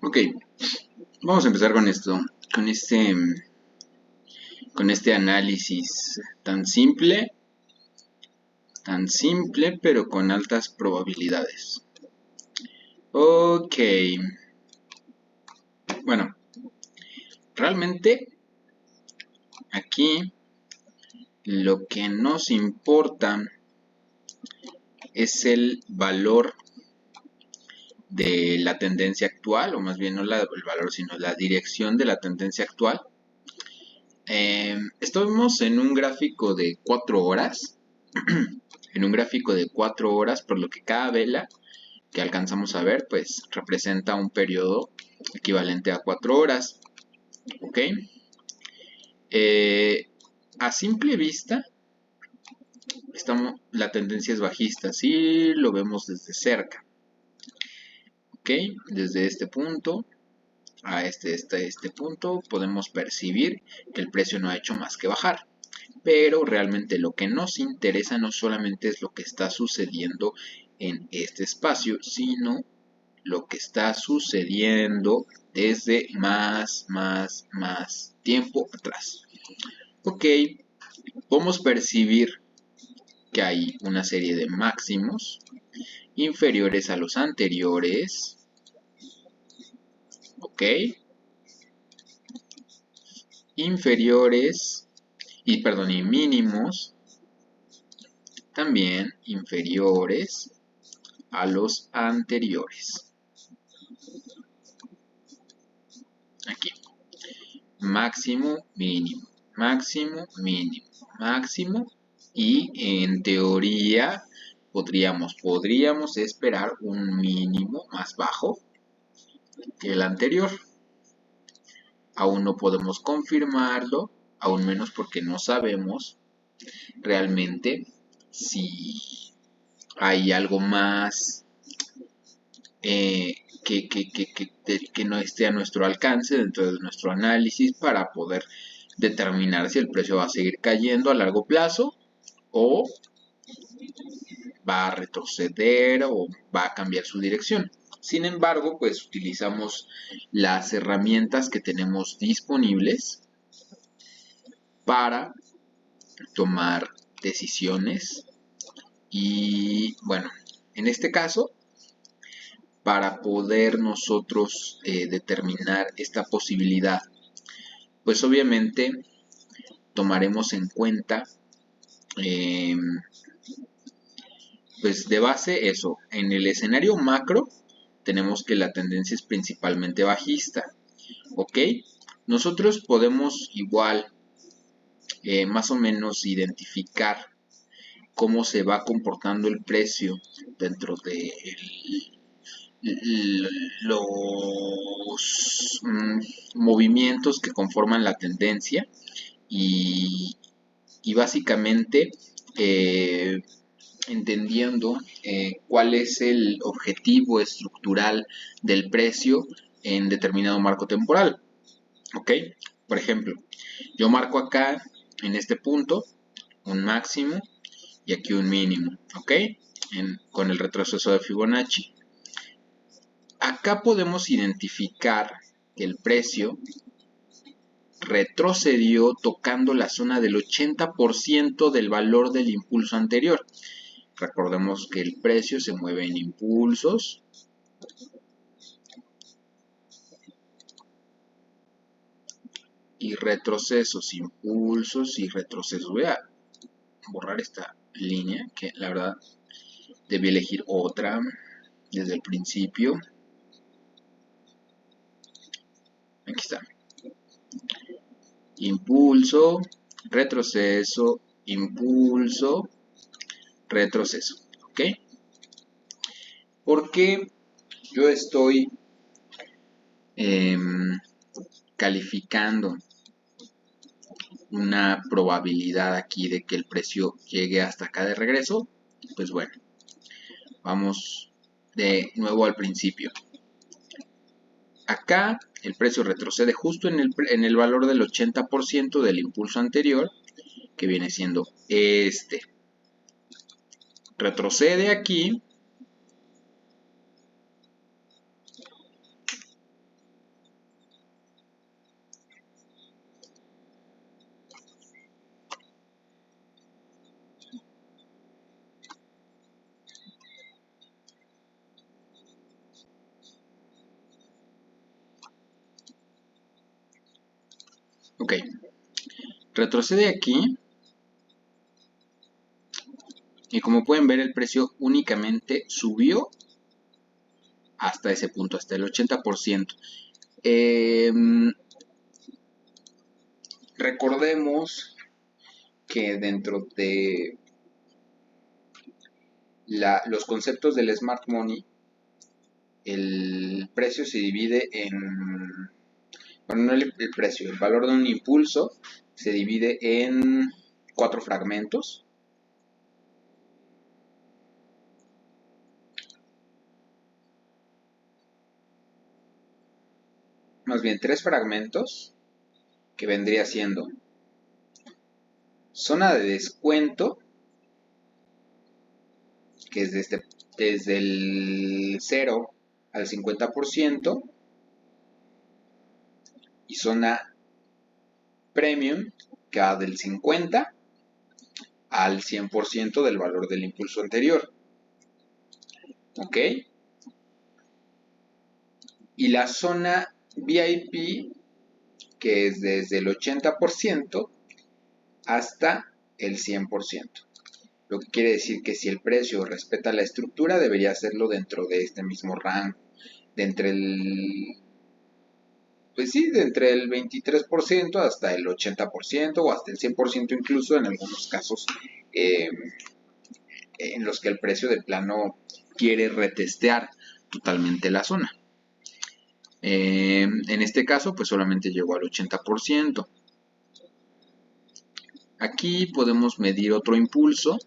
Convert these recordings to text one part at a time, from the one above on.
Ok, vamos a empezar con esto, con este, con este análisis tan simple, pero con altas probabilidades. Ok, bueno, realmente aquí lo que nos importa es el valor de la tendencia actual, o más bien no el valor, sino la dirección de la tendencia actual. Estamos en un gráfico de 4 horas, en un gráfico de 4 horas, por lo que cada vela que alcanzamos a ver, pues representa un periodo equivalente a 4 horas, ¿ok? A simple vista, la tendencia es bajista, si lo vemos desde cerca, ¿ok? Desde este punto a este punto podemos percibir que el precio no ha hecho más que bajar. Pero realmente lo que nos interesa no solamente es lo que está sucediendo en este espacio, sino lo que está sucediendo desde más tiempo atrás. Ok, podemos percibir que hay una serie de máximos inferiores a los anteriores. Ok, inferiores y mínimos también inferiores a los anteriores. Aquí, máximo, mínimo, máximo, mínimo, máximo, y en teoría podríamos esperar un mínimo más bajo que el anterior. Aún no podemos confirmarlo, aún menos porque no sabemos realmente si hay algo más que no esté a nuestro alcance dentro de nuestro análisis para poder determinar si el precio va a seguir cayendo a largo plazo o va a retroceder o va a cambiar su dirección. Sin embargo, pues utilizamos las herramientas que tenemos disponibles para tomar decisiones y bueno, en este caso, para poder nosotros determinar esta posibilidad, pues obviamente tomaremos en cuenta pues de base eso, en el escenario macro tenemos que la tendencia es principalmente bajista, ¿ok? Nosotros podemos igual más o menos identificar cómo se va comportando el precio dentro de los movimientos que conforman la tendencia y, y básicamente entendiendo cuál es el objetivo estructural del precio en determinado marco temporal. ¿Ok? Por ejemplo, yo marco acá en este punto un máximo y aquí un mínimo. ¿Ok? Con el retroceso de Fibonacci. Acá podemos identificar que el precio retrocedió tocando la zona del 80% del valor del impulso anterior. Recordemos que el precio se mueve en impulsos. Y retrocesos, impulsos y retrocesos. Voy a borrar esta línea que la verdad debí elegir otra desde el principio. Aquí está. Impulso, retroceso, impulso, retroceso. ¿Ok? Porque yo estoy calificando una probabilidad aquí de que el precio llegue hasta acá de regreso, pues bueno, vamos de nuevo al principio. Acá el precio retrocede justo en el valor del 80% del impulso anterior, que viene siendo este. Retrocede aquí Ok, retrocede aquí y como pueden ver el precio únicamente subió hasta ese punto, hasta el 80%. Recordemos que dentro de los conceptos del Smart Money, el precio se divide en, bueno, no el precio, el valor de un impulso se divide en 4 fragmentos. Más bien 3 fragmentos, que vendría siendo zona de descuento, que es desde el 0 al 50%, y zona premium, que va del 50 al 100% del valor del impulso anterior. ¿Ok? Y la zona VIP, que es desde el 80% hasta el 100%. Lo que quiere decir que si el precio respeta la estructura, debería hacerlo dentro de este mismo rango, de entre el, pues sí, de entre el 23% hasta el 80% o hasta el 100% incluso en algunos casos en los que el precio de plano quiere retestear totalmente la zona. En este caso, pues solamente llegó al 80%. Aquí podemos medir otro impulso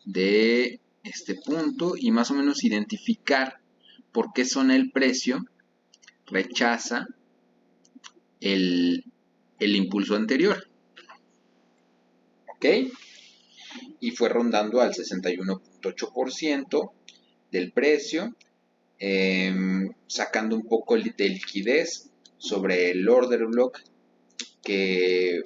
de este punto y más o menos identificar por qué zona el precio rechaza el impulso anterior. ¿Ok? Y fue rondando al 61.8% del precio, sacando un poco de liquidez sobre el order block que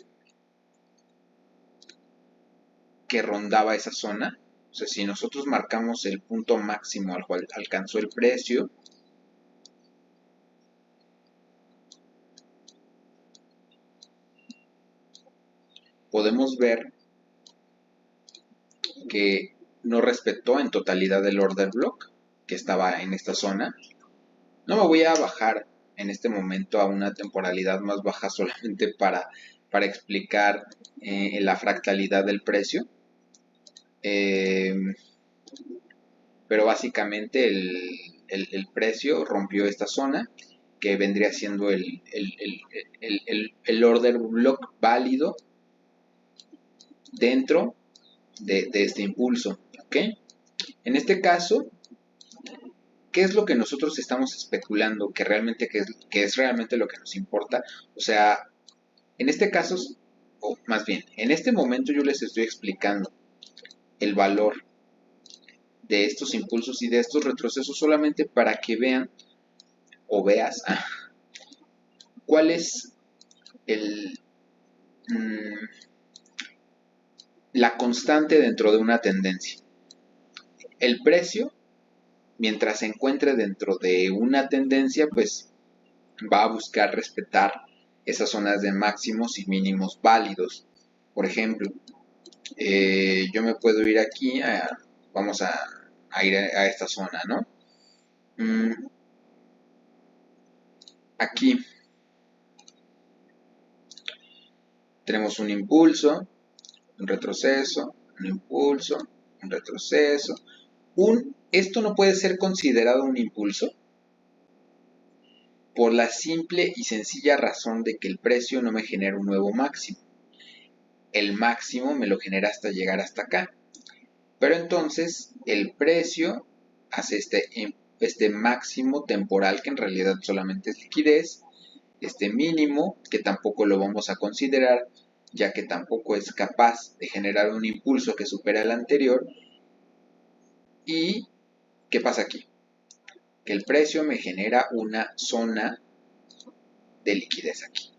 rondaba esa zona. O sea, si nosotros marcamos el punto máximo al cual alcanzó el precio, podemos ver que no respetó en totalidad el order block que estaba en esta zona. No me voy a bajar en este momento a una temporalidad más baja solamente para explicar la fractalidad del precio. Pero básicamente el precio rompió esta zona que vendría siendo el order block válido dentro de este impulso. ¿Ok? En este caso, ¿qué es lo que nosotros estamos especulando? Que es realmente lo que nos importa. O sea, en este caso, o más bien, en este momento yo les estoy explicando el valor de estos impulsos y de estos retrocesos solamente para que vean o veas cuál es la constante dentro de una tendencia. El precio, mientras se encuentre dentro de una tendencia, pues va a buscar respetar esas zonas de máximos y mínimos válidos. Por ejemplo, yo me puedo ir aquí, vamos a ir a esta zona, ¿no? Aquí tenemos un impulso, un retroceso, un impulso, un retroceso. Esto no puede ser considerado un impulso por la simple y sencilla razón de que el precio no me genera un nuevo máximo. El máximo me lo genera hasta llegar hasta acá. Pero entonces el precio hace este máximo temporal, que en realidad solamente es liquidez, este mínimo, que tampoco lo vamos a considerar, ya que tampoco es capaz de generar un impulso que supera el anterior. ¿Y qué pasa aquí? Que el precio me genera una zona de liquidez aquí.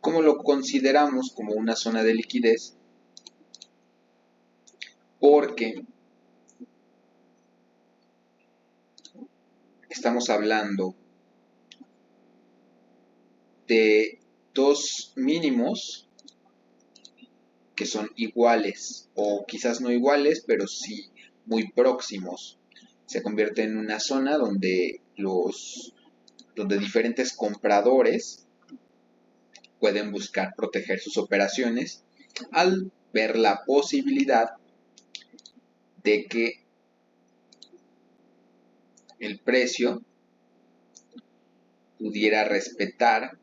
¿Cómo lo consideramos como una zona de liquidez? Porque estamos hablando de dos mínimos que son iguales, o quizás no iguales, pero sí muy próximos. Se convierte en una zona donde diferentes compradores pueden buscar proteger sus operaciones al ver la posibilidad de que el precio pudiera respetar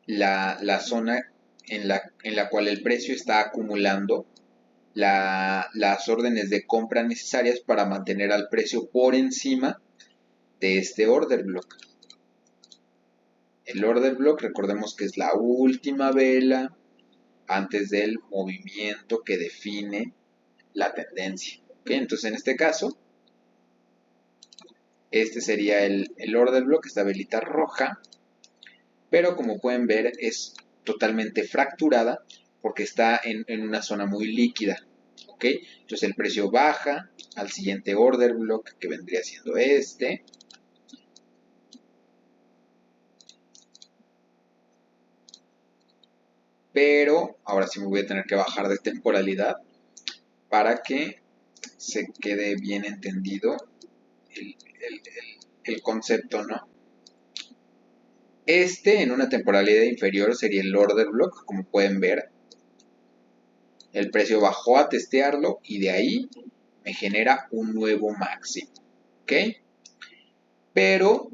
la zona en la cual el precio está acumulando las órdenes de compra necesarias para mantener al precio por encima de este order block. El order block, recordemos que es la última vela antes del movimiento que define la tendencia. ¿Okay? Entonces, en este caso, este sería el order block, esta velita roja, pero como pueden ver es totalmente fracturada porque está en una zona muy líquida. ¿Okay? Entonces el precio baja al siguiente order block, que vendría siendo este. Pero ahora sí me voy a tener que bajar de temporalidad para que se quede bien entendido el concepto, ¿no? Este en una temporalidad inferior sería el order block, como pueden ver. El precio bajó a testearlo y de ahí me genera un nuevo máximo. ¿Ok? Pero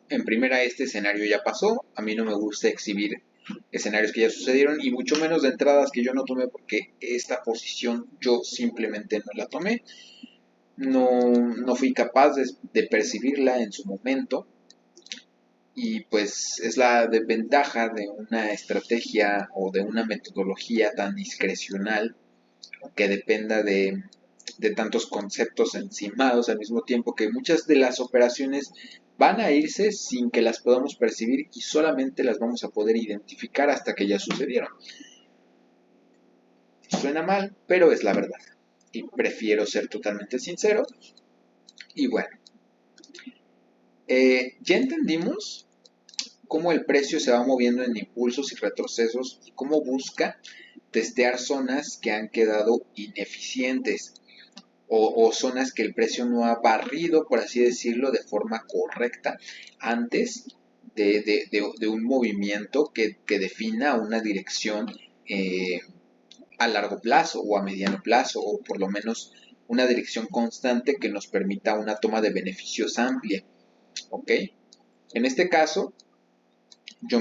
en primera este escenario ya pasó. A mí no me gusta exhibir escenarios que ya sucedieron y mucho menos de entradas que yo no tomé porque esta posición yo simplemente no la tomé. No fui capaz de percibirla en su momento. Y pues es la desventaja de una estrategia o de una metodología tan discrecional que dependa de tantos conceptos encimados al mismo tiempo, que muchas de las operaciones van a irse sin que las podamos percibir y solamente las vamos a poder identificar hasta que ya sucedieron. Suena mal, pero es la verdad. Y prefiero ser totalmente sincero. Y bueno, ya entendimos cómo el precio se va moviendo en impulsos y retrocesos y cómo busca testear zonas que han quedado ineficientes o zonas que el precio no ha barrido, por así decirlo, de forma correcta antes de un movimiento que defina una dirección a largo plazo o a mediano plazo, o por lo menos una dirección constante que nos permita una toma de beneficios amplia. ¿Ok? En este caso, yo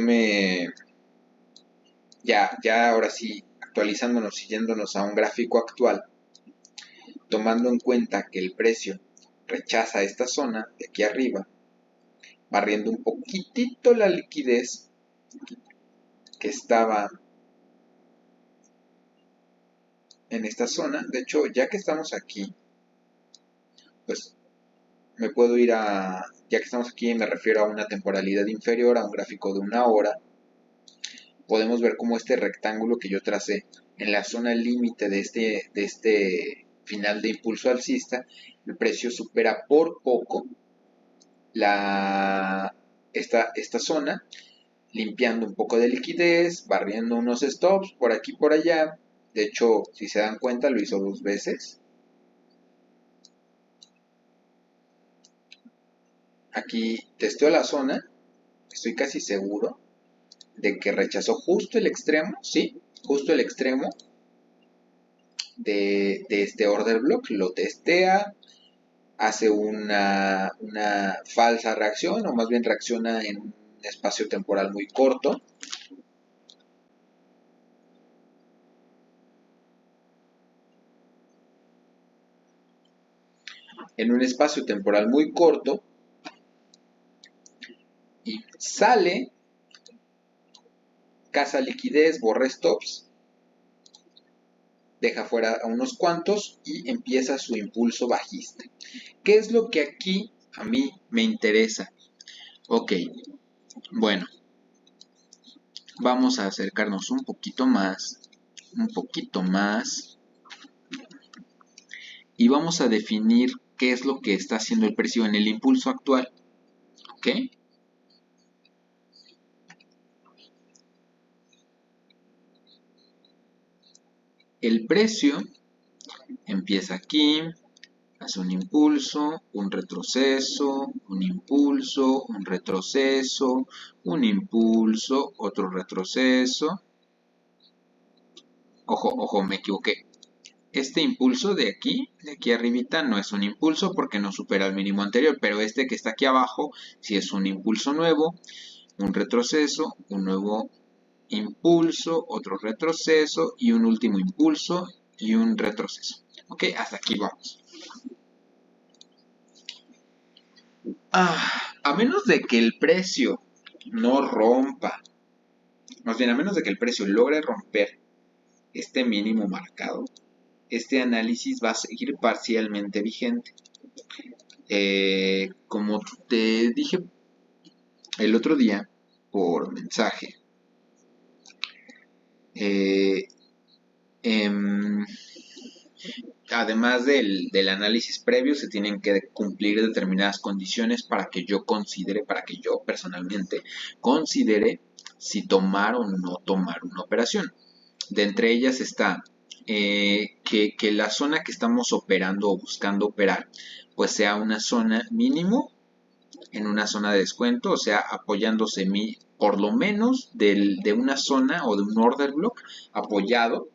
ya ahora sí, actualizándonos y yéndonos a un gráfico actual, tomando en cuenta que el precio rechaza esta zona de aquí arriba, barriendo un poquitito la liquidez que estaba en esta zona. De hecho, ya que estamos aquí, pues me puedo ir ya que estamos aquí, me refiero a una temporalidad inferior, a un gráfico de una hora. Podemos ver cómo este rectángulo que yo tracé en la zona límite de este final de impulso alcista, el precio supera por poco esta zona, limpiando un poco de liquidez, barriendo unos stops por aquí y por allá. De hecho, si se dan cuenta, lo hizo 2 veces. Aquí testeó la zona, estoy casi seguro de que rechazó justo el extremo, ¿sí? Justo el extremo de este order block, lo testea, hace una falsa reacción, o más bien reacciona en un espacio temporal muy corto. En un espacio temporal muy corto, y sale, caza liquidez, borra stops, deja fuera a unos cuantos y empieza su impulso bajista. ¿Qué es lo que aquí a mí me interesa? Ok, bueno, vamos a acercarnos un poquito más, y vamos a definir qué es lo que está haciendo el precio en el impulso actual. ¿Ok? el precio empieza aquí, hace un impulso, un retroceso, un impulso, un retroceso, un impulso, otro retroceso. Ojo, ojo, me equivoqué. Este impulso de aquí arribita, no es un impulso porque no supera el mínimo anterior, pero este que está aquí abajo sí es un impulso nuevo, un retroceso, un nuevo impulso, otro retroceso y un último impulso y un retroceso. Ok, hasta aquí vamos. A menos de que el precio no rompa, más bien a menos de que el precio logre romper este mínimo marcado, este análisis va a seguir parcialmente vigente. Como te dije el otro día por mensaje, además del análisis previo, se tienen que cumplir determinadas condiciones para que yo personalmente considere si tomar o no tomar una operación. De entre ellas está que la zona que estamos operando o buscando operar, pues sea una zona mínimo en una zona de descuento, o sea, apoyándose por lo menos de una zona o de un order block apoyado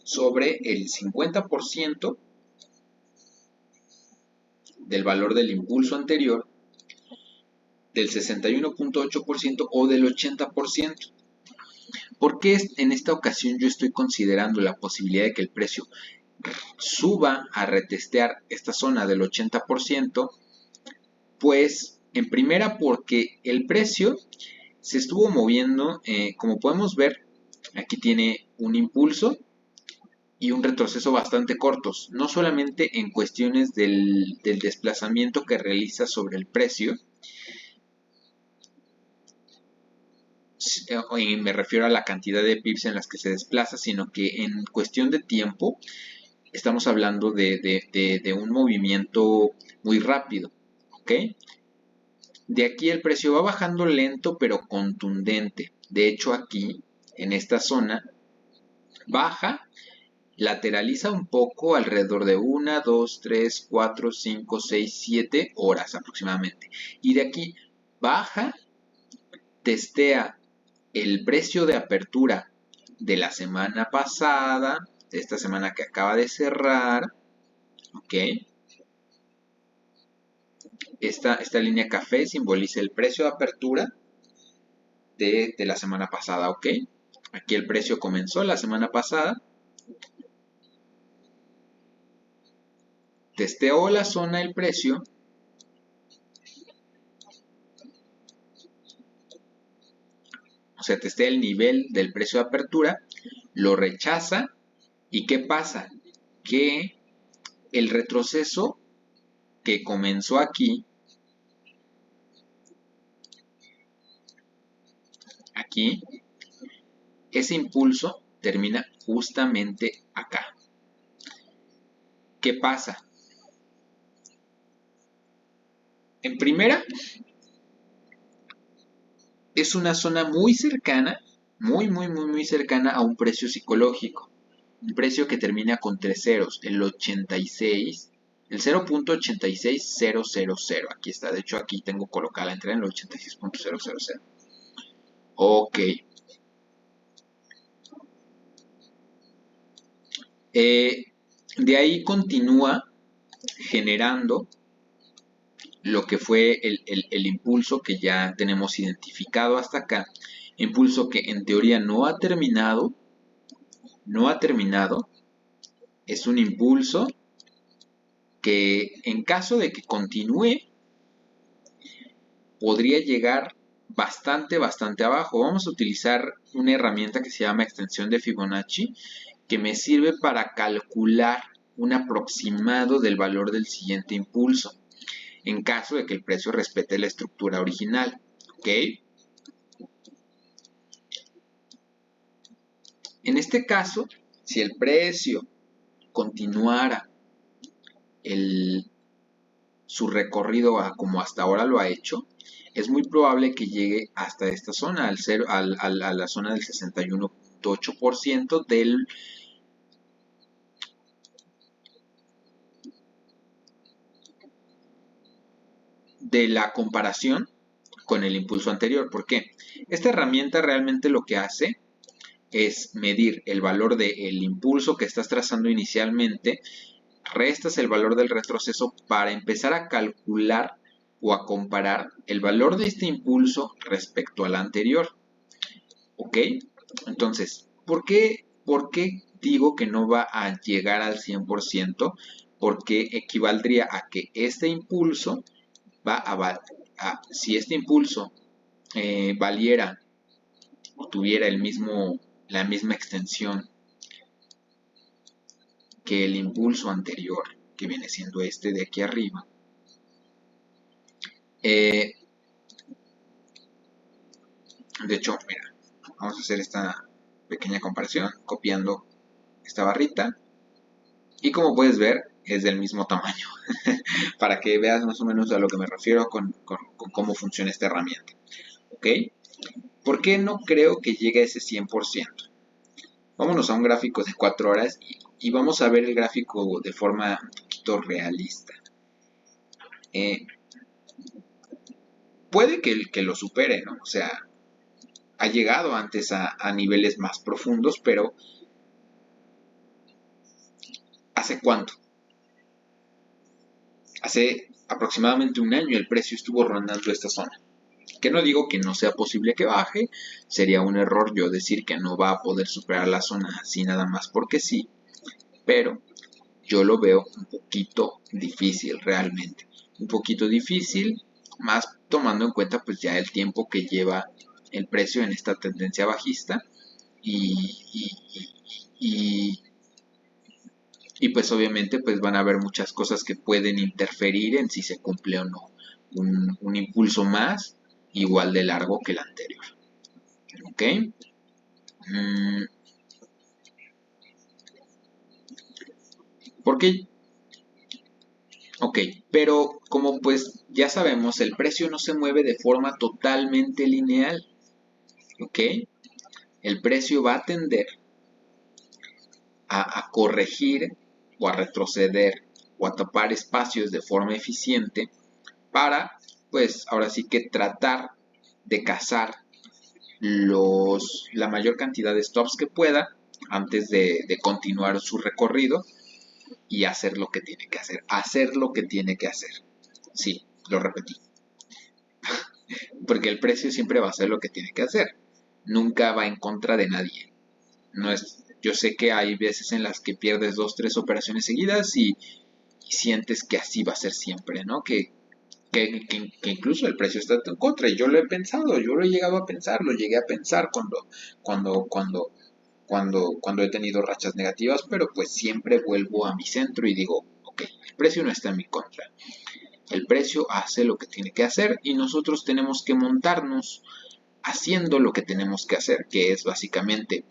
sobre el 50% del valor del impulso anterior, del 61.8% o del 80%. ¿Por qué en esta ocasión yo estoy considerando la posibilidad de que el precio suba a retestear esta zona del 80%? Pues en primera porque el precio se estuvo moviendo, como podemos ver, aquí tiene un impulso y un retroceso bastante cortos, no solamente en cuestiones del desplazamiento que realiza sobre el precio, y me refiero a la cantidad de pips en las que se desplaza, sino que en cuestión de tiempo estamos hablando de un movimiento muy rápido, ¿ok? De aquí el precio va bajando lento pero contundente. De hecho aquí, en esta zona, baja, lateraliza un poco alrededor de 1, 2, 3, 4, 5, 6, 7 horas aproximadamente. Y de aquí baja, testea el precio de apertura de la semana pasada, de esta semana que acaba de cerrar, ¿ok? Esta línea café simboliza el precio de apertura de la semana pasada, ¿ok? Aquí el precio comenzó la semana pasada, testeó la zona del precio, o sea, testea el nivel del precio de apertura, lo rechaza, ¿y qué pasa? Que el retroceso que comenzó aquí, ese impulso termina justamente acá. ¿Qué pasa? En primera, es una zona muy cercana, muy cercana a un precio psicológico. Un precio que termina con 3 ceros, el 86, el 0.86000. Aquí está, de hecho aquí tengo colocada la entrada en el 86.000. Ok. De ahí continúa generando lo que fue el impulso que ya tenemos identificado hasta acá. Impulso que en teoría no ha terminado. Es un impulso que en caso de que continúe podría llegar bastante abajo. Vamos a utilizar una herramienta que se llama extensión de Fibonacci, que me sirve para calcular un aproximado del valor del siguiente impulso, en caso de que el precio respete la estructura original, ¿ok? En este caso, si el precio continuara su recorrido como hasta ahora lo ha hecho, es muy probable que llegue hasta esta zona, a la zona del 61.8% de la comparación con el impulso anterior. ¿Por qué? Esta herramienta realmente lo que hace es medir el valor del impulso que estás trazando inicialmente, restas el valor del retroceso para empezar a calcular o a comparar el valor de este impulso respecto al anterior. ¿Ok? Entonces, ¿por qué digo que no va a llegar al 100%? Porque equivaldría a que este impulso va si este impulso valiera o tuviera la misma extensión que el impulso anterior, que viene siendo este de aquí arriba, de hecho, mira, vamos a hacer esta pequeña comparación copiando esta barrita y como puedes ver es del mismo tamaño para que veas más o menos a lo que me refiero con cómo funciona esta herramienta. ¿Ok? ¿Por qué no creo que llegue a ese 100%? Vámonos a un gráfico de 4 horas y vamos a ver el gráfico de forma un poquito realista. Puede que lo supere, ¿no? O sea, ha llegado antes a niveles más profundos, pero ¿hace cuánto? Hace aproximadamente un año el precio estuvo rondando esta zona. Que no digo que no sea posible que baje, sería un error yo decir que no va a poder superar la zona así nada más porque sí, pero yo lo veo un poquito difícil realmente. Un poquito difícil, más tomando en cuenta pues ya el tiempo que lleva el precio en esta tendencia bajista y, y pues obviamente pues van a haber muchas cosas que pueden interferir en si se cumple o no un impulso más igual de largo que el anterior. ¿Ok? ¿Por qué? Ok, pero como pues ya sabemos, el precio no se mueve de forma totalmente lineal. ¿Ok? El precio va a tender a corregir o a retroceder o a tapar espacios de forma eficiente para, pues ahora sí que tratar de cazar la mayor cantidad de stops que pueda antes de continuar su recorrido y hacer lo que tiene que hacer. Hacer lo que tiene que hacer. Sí, lo repetí. Porque el precio siempre va a hacer lo que tiene que hacer. Nunca va en contra de nadie. No es, yo sé que hay veces en las que pierdes 2, 3 operaciones seguidas y sientes que así va a ser siempre, ¿no? Que incluso el precio está en contra. Y yo lo he pensado, yo lo he llegado a pensar, lo llegué a pensar cuando, cuando, cuando he tenido rachas negativas, pero pues siempre vuelvo a mi centro y digo, ok, el precio no está en mi contra. El precio hace lo que tiene que hacer y nosotros tenemos que montarnos haciendo lo que tenemos que hacer, que es básicamente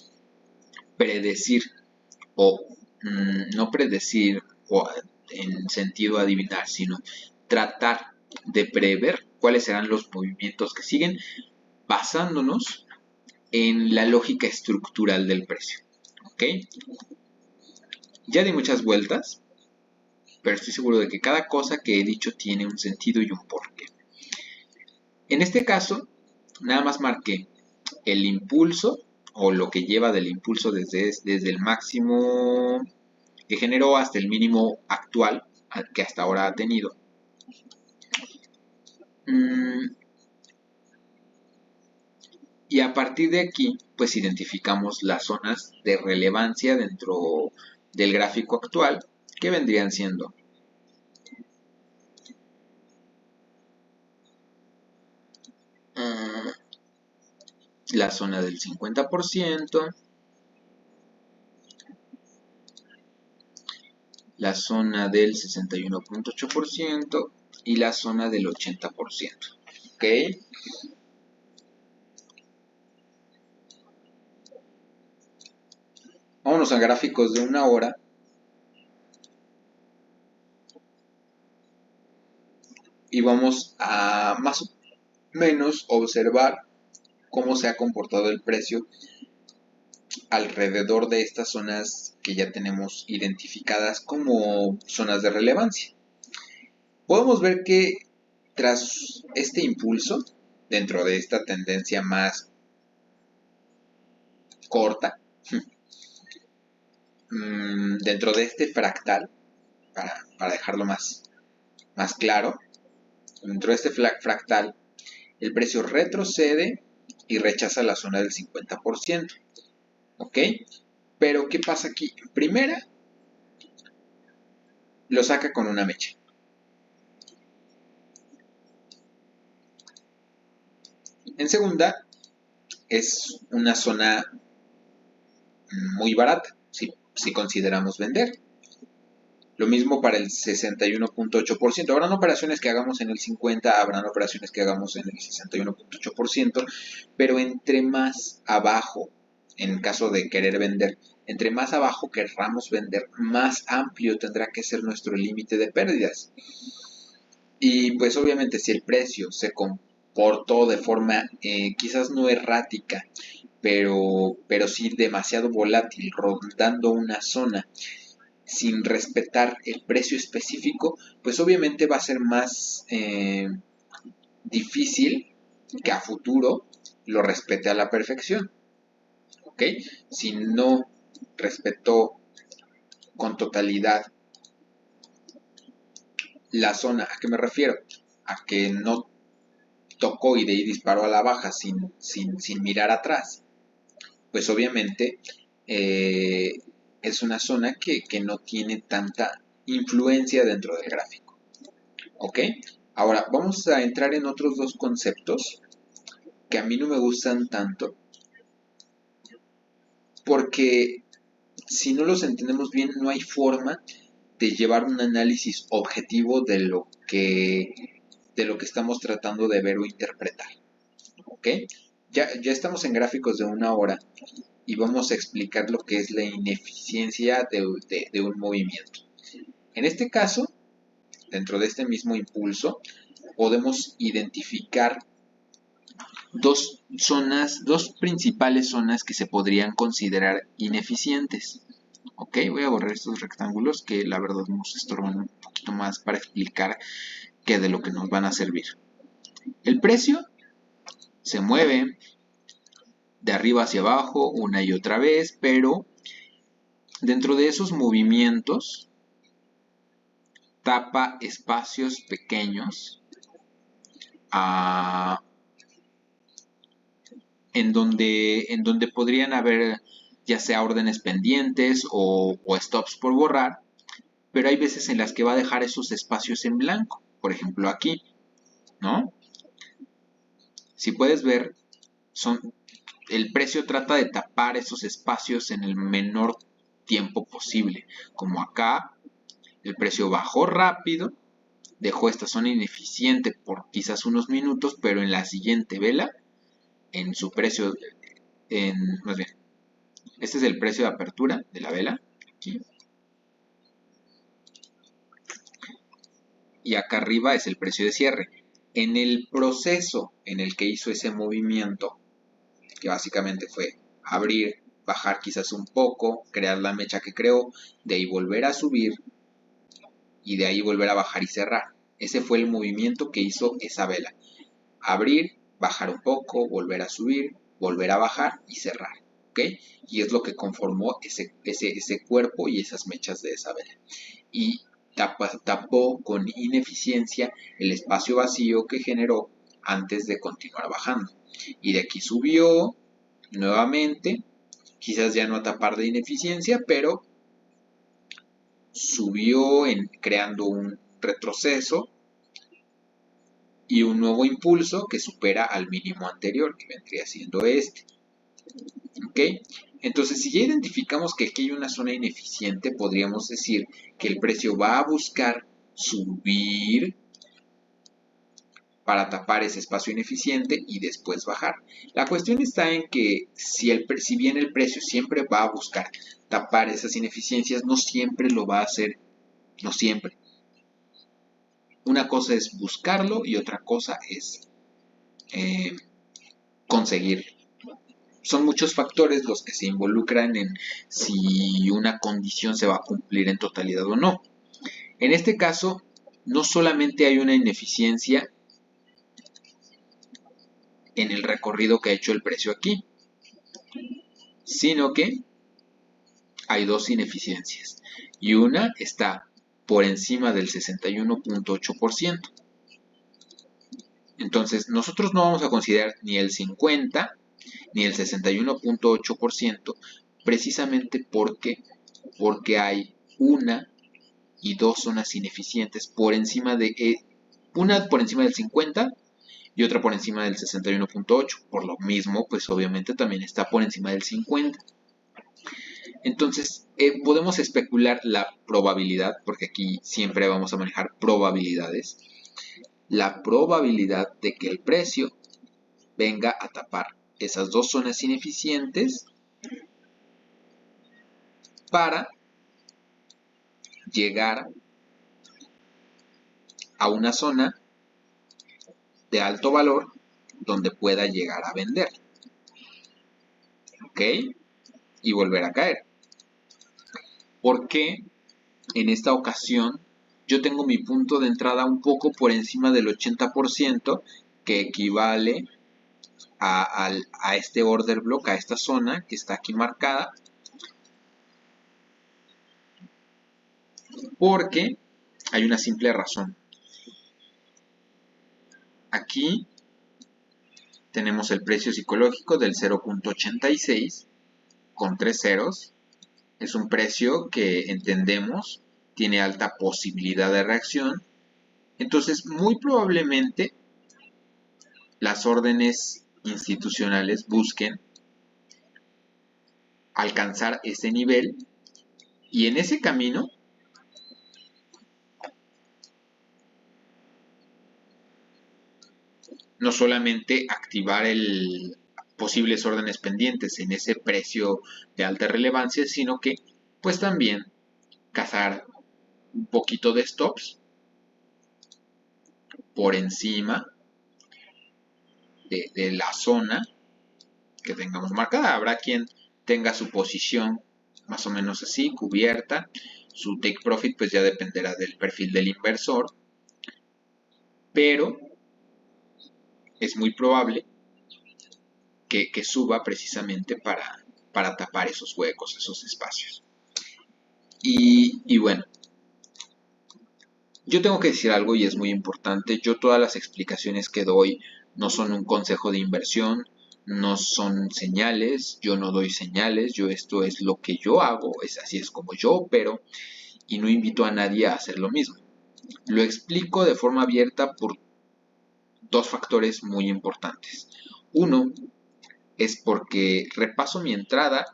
predecir o no predecir o en sentido adivinar, sino tratar de prever cuáles serán los movimientos que siguen basándonos en la lógica estructural del precio. ¿Ok? Ya di muchas vueltas, pero estoy seguro de que cada cosa que he dicho tiene un sentido y un porqué. En este caso, nada más marqué el impulso o lo que lleva del impulso desde el máximo que generó hasta el mínimo actual que hasta ahora ha tenido. Y a partir de aquí, pues identificamos las zonas de relevancia dentro del gráfico actual, que vendrían siendo la zona del 50%, la zona del 61.8% y la zona del 80%. ¿Ok? Vámonos a gráficos de una hora. Y vamos a más o menos observar cómo se ha comportado el precio alrededor de estas zonas que ya tenemos identificadas como zonas de relevancia. Podemos ver que tras este impulso, dentro de esta tendencia más corta, dentro de este fractal, para dejarlo más claro, dentro de este fractal, el precio retrocede y rechaza la zona del 50%. ¿Ok? Pero ¿qué pasa aquí? En primera, lo saca con una mecha. En segunda, es una zona muy barata, si consideramos vender. Lo mismo para el 61.8%. Habrán operaciones que hagamos en el 50%, habrán operaciones que hagamos en el 61.8%, pero entre más abajo, en caso de querer vender, entre más abajo querramos vender, más amplio tendrá que ser nuestro límite de pérdidas. Y pues obviamente si el precio se comportó de forma quizás no errática, pero sí demasiado volátil, rondando una zona, sin respetar el precio específico, pues obviamente va a ser más difícil que a futuro lo respete a la perfección. ¿Ok? Si no respetó con totalidad la zona, ¿a qué me refiero? A que no tocó y de ahí disparó a la baja sin mirar atrás. Pues obviamente es una zona que no tiene tanta influencia dentro del gráfico. ¿Ok? Ahora vamos a entrar en otros dos conceptos que a mí no me gustan tanto, porque si no los entendemos bien no hay forma de llevar un análisis objetivo de lo que estamos tratando de ver o interpretar. ¿Ok? Ya estamos en gráficos de 1 hora y vamos a explicar lo que es la ineficiencia de un movimiento. En este caso, dentro de este mismo impulso, podemos identificar dos principales zonas que se podrían considerar ineficientes. Ok, voy a borrar estos rectángulos que la verdad nos estorban un poquito más para explicar qué de lo que nos van a servir. El precio se mueve de arriba hacia abajo una y otra vez, pero dentro de esos movimientos tapa espacios pequeños en donde podrían haber ya sea órdenes pendientes o stops por borrar, pero hay veces en las que va a dejar esos espacios en blanco, por ejemplo aquí, ¿no? Si puedes ver, el precio trata de tapar esos espacios en el menor tiempo posible, como acá el precio bajó rápido, dejó esta zona ineficiente por quizás unos minutos, pero en la siguiente vela, en su precio, más bien, este es el precio de apertura de la vela, aquí. Y acá arriba es el precio de cierre. En el proceso en el que hizo ese movimiento, que básicamente fue abrir, bajar quizás un poco, crear la mecha que creó, de ahí volver a subir y de ahí volver a bajar y cerrar. Ese fue el movimiento que hizo esa vela. Abrir, bajar un poco, volver a subir, volver a bajar y cerrar. ¿Ok? Y es lo que conformó ese cuerpo y esas mechas de esa vela. Y tapó con ineficiencia el espacio vacío que generó antes de continuar bajando. Y de aquí subió nuevamente, quizás ya no a tapar de ineficiencia, pero subió creando un retroceso y un nuevo impulso que supera al mínimo anterior, que vendría siendo este. ¿Ok? Entonces, si ya identificamos que aquí hay una zona ineficiente, podríamos decir que el precio va a buscar subir para tapar ese espacio ineficiente y después bajar. La cuestión está en que si bien el precio siempre va a buscar tapar esas ineficiencias, no siempre lo va a hacer, no siempre. Una cosa es buscarlo y otra cosa es conseguirlo. Son muchos factores los que se involucran en si una condición se va a cumplir en totalidad o no. En este caso, no solamente hay una ineficiencia en el recorrido que ha hecho el precio aquí, sino que hay dos ineficiencias y una está por encima del 61.8%. Entonces nosotros no vamos a considerar ni el 50 ni el 61.8% precisamente porque hay una y dos zonas ineficientes por encima de una por encima del 50 y otra por encima del 61.8. Por lo mismo, pues obviamente también está por encima del 50. Entonces, podemos especular la probabilidad, porque aquí siempre vamos a manejar probabilidades, la probabilidad de que el precio venga a tapar esas dos zonas ineficientes para llegar a una zona de alto valor donde pueda llegar a vender. ¿Ok? Y volver a caer. ¿Por qué en esta ocasión yo tengo mi punto de entrada un poco por encima del 80%, que equivale a este order block, a esta zona que está aquí marcada? Porque hay una simple razón. Aquí tenemos el precio psicológico del 0.86 con 3 ceros. Es un precio que entendemos tiene alta posibilidad de reacción. Entonces, muy probablemente las órdenes institucionales busquen alcanzar ese nivel y en ese camino no solamente activar posibles órdenes pendientes en ese precio de alta relevancia, sino que pues también cazar un poquito de stops por encima de la zona que tengamos marcada. Habrá quien tenga su posición más o menos así, cubierta. Su take profit pues ya dependerá del perfil del inversor, pero es muy probable que suba precisamente para tapar esos huecos, esos espacios. Y bueno, yo tengo que decir algo y es muy importante. Yo todas las explicaciones que doy no son un consejo de inversión, no son señales, yo no doy señales, yo esto es lo que yo hago, así es como yo opero y no invito a nadie a hacer lo mismo. Lo explico de forma abierta por dos factores muy importantes. Uno es porque repaso mi entrada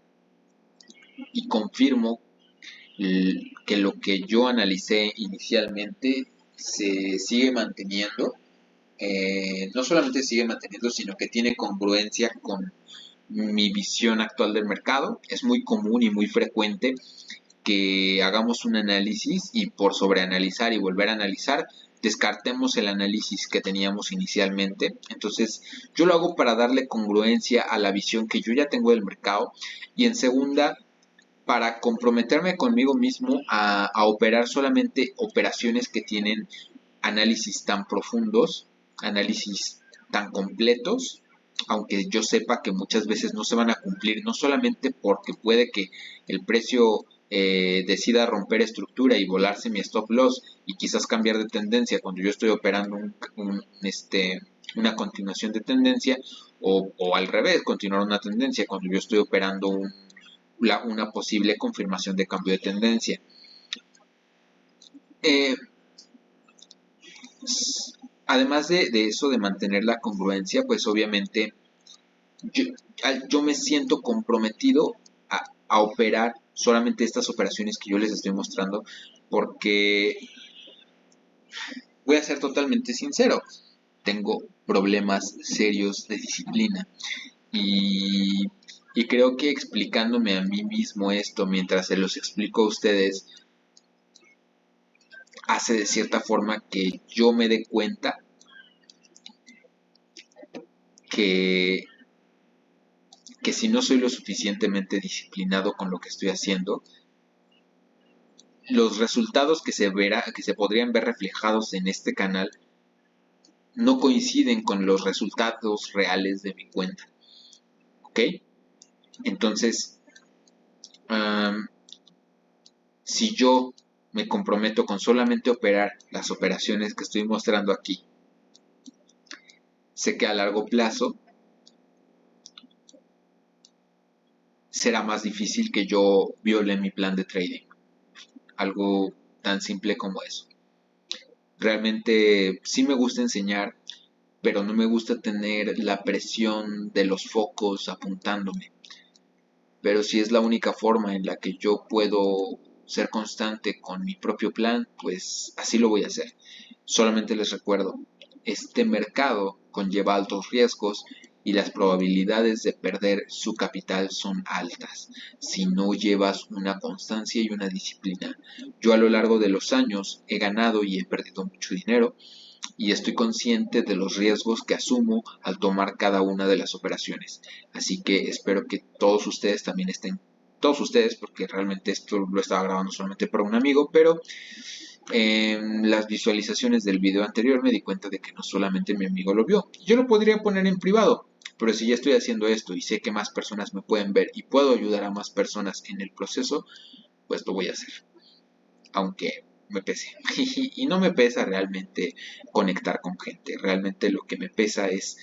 y confirmo que lo que yo analicé inicialmente se sigue manteniendo. No solamente sigue manteniendo, sino que tiene congruencia con mi visión actual del mercado. Es muy común y muy frecuente que hagamos un análisis y por sobreanalizar y volver a analizar descartemos el análisis que teníamos inicialmente. Entonces yo lo hago para darle congruencia a la visión que yo ya tengo del mercado y en segunda para comprometerme conmigo mismo a operar solamente operaciones que tienen análisis tan profundos, análisis tan completos, aunque yo sepa que muchas veces no se van a cumplir, no solamente porque puede que el precio decida romper estructura y volarse mi stop loss y quizás cambiar de tendencia cuando yo estoy operando una continuación de tendencia o al revés, continuar una tendencia cuando yo estoy operando una posible confirmación de cambio de tendencia. Además de eso, de mantener la congruencia, pues obviamente yo me siento comprometido a operar solamente estas operaciones que yo les estoy mostrando, porque voy a ser totalmente sincero, tengo problemas serios de disciplina y creo que explicándome a mí mismo esto mientras se los explico a ustedes hace de cierta forma que yo me dé cuenta que si no soy lo suficientemente disciplinado con lo que estoy haciendo, los resultados que se podrían ver reflejados en este canal no coinciden con los resultados reales de mi cuenta. ¿Ok? Entonces, si yo me comprometo con solamente operar las operaciones que estoy mostrando aquí, sé que a largo plazo será más difícil que yo viole mi plan de trading. Algo tan simple como eso. Realmente sí me gusta enseñar, pero no me gusta tener la presión de los focos apuntándome. Pero si es la única forma en la que yo puedo ser constante con mi propio plan, pues así lo voy a hacer. Solamente les recuerdo, este mercado conlleva altos riesgos y las probabilidades de perder su capital son altas si no llevas una constancia y una disciplina. Yo a lo largo de los años he ganado y he perdido mucho dinero y estoy consciente de los riesgos que asumo al tomar cada una de las operaciones. Así que espero que todos ustedes también estén, todos ustedes, porque realmente esto lo estaba grabando solamente para un amigo, pero en las visualizaciones del video anterior me di cuenta de que no solamente mi amigo lo vio. Yo lo podría poner en privado, pero si ya estoy haciendo esto y sé que más personas me pueden ver y puedo ayudar a más personas en el proceso, pues lo voy a hacer. Aunque me pese. Y no me pesa realmente conectar con gente. Realmente lo que me pesa es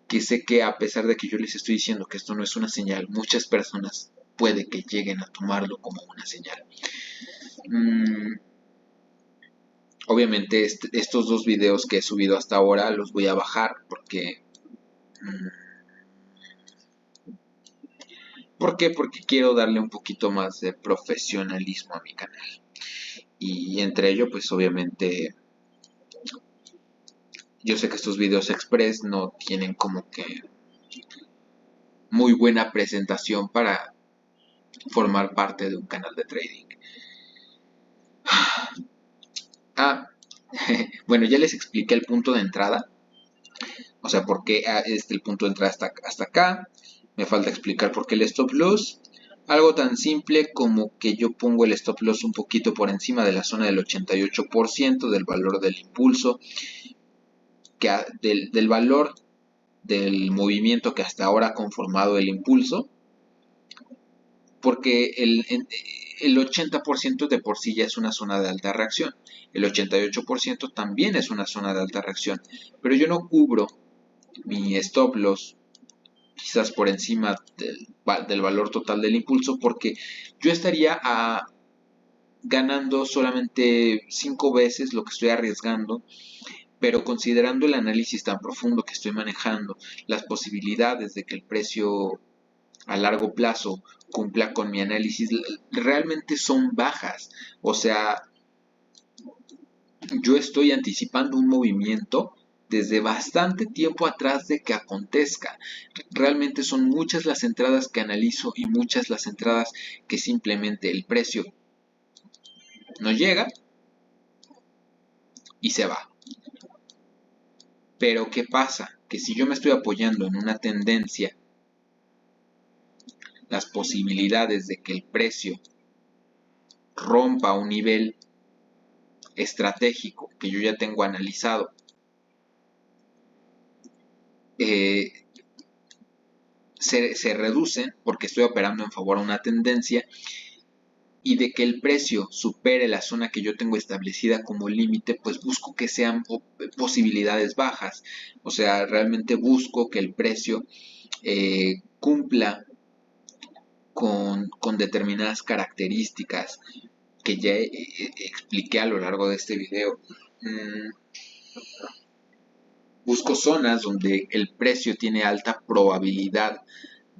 que sé que a pesar de que yo les estoy diciendo que esto no es una señal, muchas personas puede que lleguen a tomarlo como una señal. Obviamente estos dos videos que he subido hasta ahora los voy a bajar porque... ¿Por qué? Porque quiero darle un poquito más de profesionalismo a mi canal. Y entre ello, pues obviamente, yo sé que estos videos express no tienen como que muy buena presentación para formar parte de un canal de trading. Bueno, ya les expliqué el punto de entrada. O sea, por qué el punto de entrada hasta acá. Me falta explicar por qué el stop loss. Algo tan simple como que yo pongo el stop loss un poquito por encima de la zona del 88% del valor del impulso, del valor del movimiento que hasta ahora ha conformado el impulso, porque el 80% de por sí ya es una zona de alta reacción, el 88% también es una zona de alta reacción, pero yo no cubro mi stop loss quizás por encima del valor total del impulso, porque yo estaría ganando solamente 5 veces lo que estoy arriesgando, pero considerando el análisis tan profundo que estoy manejando, las posibilidades de que el precio a largo plazo cumpla con mi análisis realmente son bajas. O sea, yo estoy anticipando un movimiento desde bastante tiempo atrás de que acontezca. Realmente son muchas las entradas que analizo y muchas las entradas que simplemente el precio no llega y se va. Pero ¿qué pasa? Que si yo me estoy apoyando en una tendencia, las posibilidades de que el precio rompa un nivel estratégico que yo ya tengo analizado, se reducen porque estoy operando en favor a una tendencia, y de que el precio supere la zona que yo tengo establecida como límite, pues busco que sean posibilidades bajas. O sea, realmente busco que el precio cumpla con determinadas características que ya expliqué a lo largo de este video. Busco zonas donde el precio tiene alta probabilidad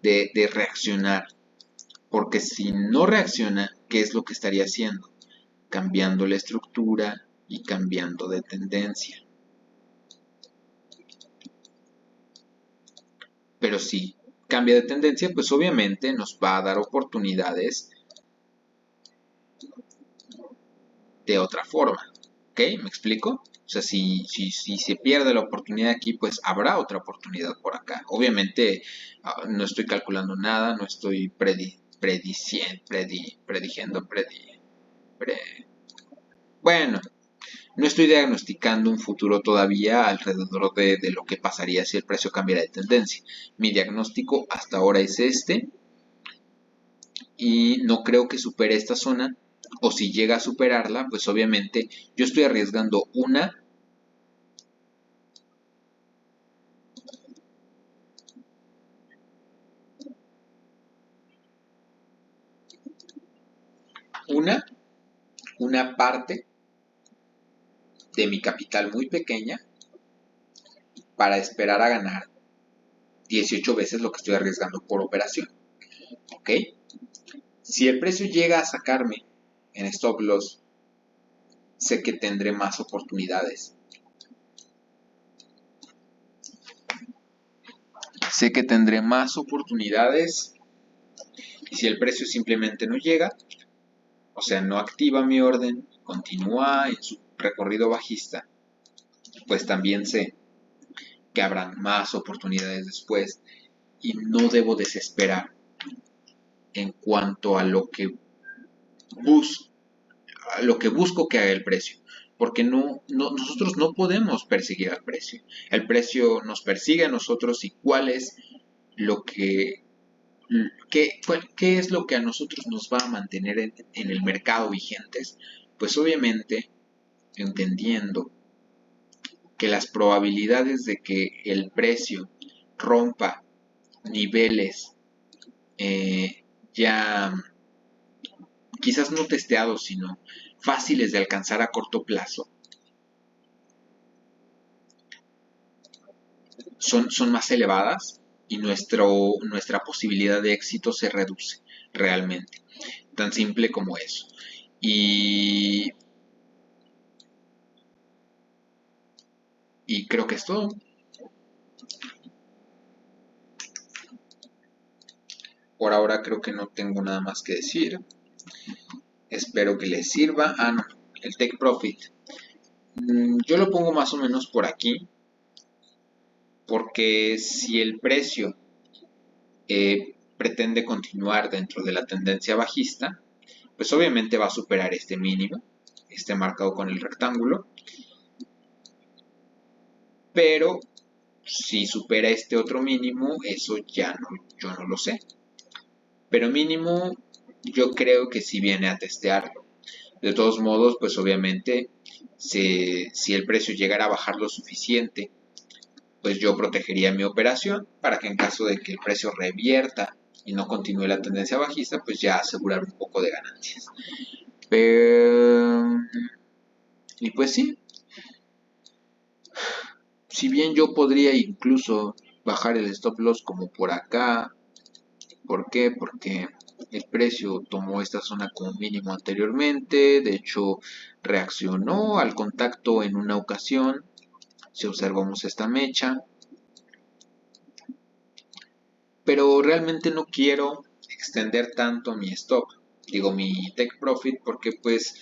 de reaccionar, porque si no reacciona, ¿qué es lo que estaría haciendo? Cambiando la estructura y cambiando de tendencia. Pero si cambia de tendencia, pues obviamente nos va a dar oportunidades de otra forma. ¿Ok? ¿Me explico? O sea, si se pierde la oportunidad aquí, pues habrá otra oportunidad por acá. Obviamente no estoy calculando nada, no estoy bueno, No estoy diagnosticando un futuro todavía alrededor de lo que pasaría si el precio cambiara de tendencia. Mi diagnóstico hasta ahora es este y no creo que supere esta zona, o si llega a superarla, pues obviamente yo estoy arriesgando una parte de mi capital muy pequeña para esperar a ganar 18 veces lo que estoy arriesgando por operación. ¿Ok? Si el precio llega a sacarme en stop loss, sé que tendré más oportunidades. Sé que tendré más oportunidades y si el precio simplemente no llega, o sea, no activa mi orden, continúa en su recorrido bajista, pues también sé que habrán más oportunidades después y no debo desesperar en cuanto a lo que busco que haga el precio. Porque nosotros no podemos perseguir al precio. El precio nos persigue a nosotros y cuál es lo que ¿qué es lo que a nosotros nos va a mantener en el mercado vigentes? Pues obviamente entendiendo que las probabilidades de que el precio rompa niveles ya quizás no testeados, sino fáciles de alcanzar a corto plazo, son más elevadas y nuestra posibilidad de éxito se reduce realmente. Tan simple como eso. Y creo que es todo. Por ahora creo que no tengo nada más que decir. Espero que les sirva. No, el Take Profit. Yo lo pongo más o menos por aquí. Porque si el precio pretende continuar dentro de la tendencia bajista, pues obviamente va a superar este mínimo, este marcado con el rectángulo. Pero si supera este otro mínimo, eso ya no, yo no lo sé. Pero mínimo, yo creo que sí viene a testearlo. De todos modos, pues obviamente, si el precio llegara a bajar lo suficiente, pues yo protegería mi operación para que en caso de que el precio revierta y no continúe la tendencia bajista, pues ya asegurar un poco de ganancias. Y pues sí, si bien yo podría incluso bajar el stop loss como por acá, ¿por qué? Porque el precio tomó esta zona como mínimo anteriormente, de hecho reaccionó al contacto en una ocasión, si observamos esta mecha, pero realmente no quiero extender tanto mi stop, digo mi take profit, porque pues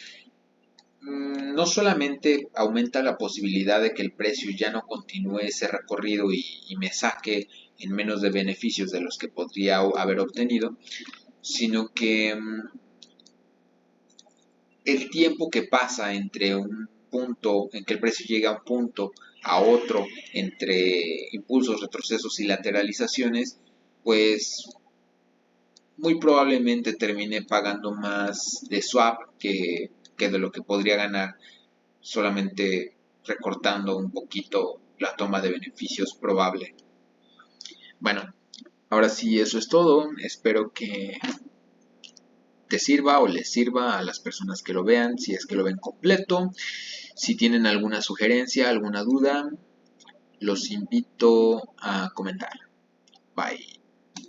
no solamente aumenta la posibilidad de que el precio ya no continúe ese recorrido y me saque en menos de beneficios de los que podría haber obtenido, sino que el tiempo que pasa entre un punto, en que el precio llega a un punto, a otro, entre impulsos, retrocesos y lateralizaciones, pues muy probablemente termine pagando más de swap que de lo que podría ganar solamente recortando un poquito la toma de beneficios probable. Bueno, ahora sí, eso es todo. Espero que te sirva o les sirva a las personas que lo vean, si es que lo ven completo. Si tienen alguna sugerencia, alguna duda, los invito a comentar. Bye.